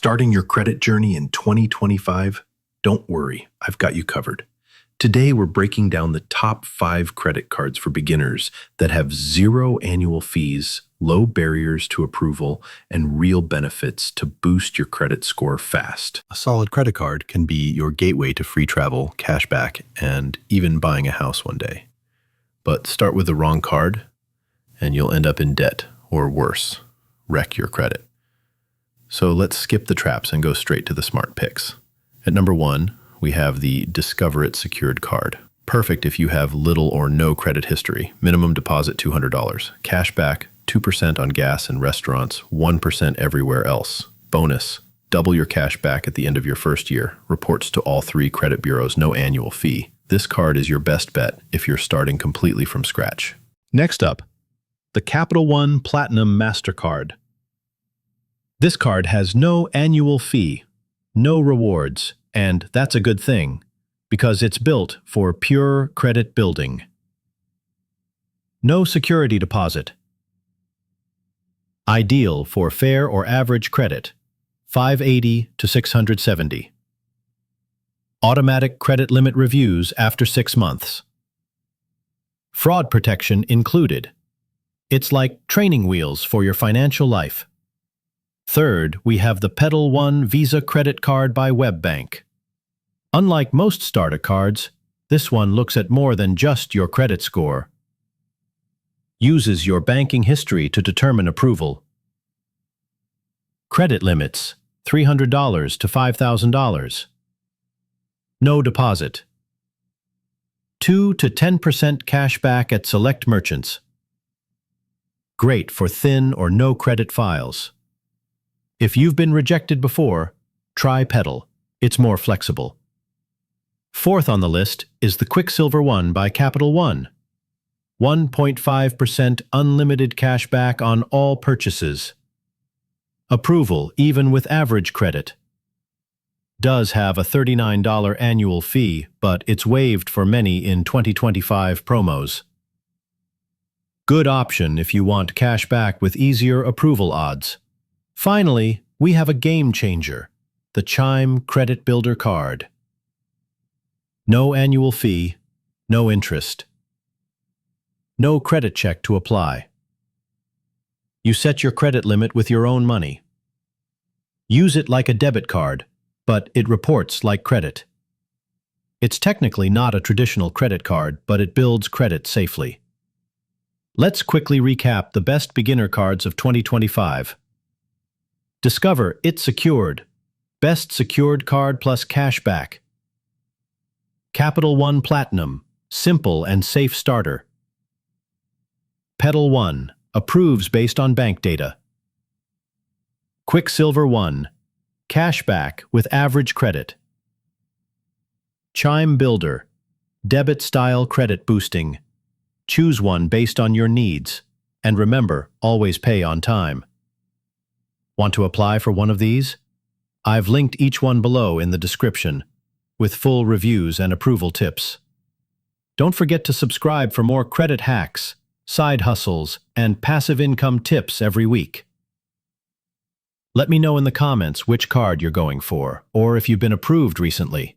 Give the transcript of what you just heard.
Starting your credit journey in 2025? Don't worry, I've got you covered. Today, we're breaking down the top 5 credit cards for beginners that have zero annual fees, low barriers to approval, and real benefits to boost your credit score fast. A solid credit card can be your gateway to free travel, cashback, and even buying a house one day. But start with the wrong card, and you'll end up in debt, or worse, wreck your credit. So let's skip the traps and go straight to the smart picks. At number 1, we have the Discover It Secured Card. Perfect if you have little or no credit history. Minimum deposit $200. Cashback 2% on gas and restaurants, 1% everywhere else. Bonus, double your cash back at the end of your first year. Reports to all 3 credit bureaus, no annual fee. This card is your best bet if you're starting completely from scratch. Next up, the Capital One Platinum Mastercard. This card has no annual fee, no rewards, and that's a good thing, because it's built for pure credit building. No security deposit. Ideal for fair or average credit, 580 to 670. Automatic credit limit reviews after 6 months. Fraud protection included. It's like training wheels for your financial life. Third, we have the Petal One Visa Credit Card by WebBank. Unlike most starter cards, this one looks at more than just your credit score. Uses your banking history to determine approval. Credit limits, $300 to $5,000. No deposit. 2 to 10% cash back at select merchants. Great for thin or no credit files. If you've been rejected before, try Petal. It's more flexible. Fourth on the list is the QuicksilverOne by Capital One. 1.5% unlimited cash back on all purchases. Approval even with average credit. Does have a $39 annual fee, but it's waived for many in 2025 promos. Good option if you want cash back with easier approval odds. Finally, we have a game changer, the Chime Credit Builder Card. No annual fee, no interest. No credit check to apply. You set your credit limit with your own money. Use it like a debit card, but it reports like credit. It's technically not a traditional credit card, but it builds credit safely. Let's quickly recap the best beginner cards of 2025. Discover It Secured, best secured card plus cashback. Capital One Platinum, simple and safe starter. Petal One, approves based on bank data. QuicksilverOne, cashback with average credit. Chime Builder, debit-style credit boosting. Choose one based on your needs. And remember, always pay on time. Want to apply for one of these? I've linked each one below in the description, with full reviews and approval tips. Don't forget to subscribe for more credit hacks, side hustles, and passive income tips every week. Let me know in the comments which card you're going for, or if you've been approved recently.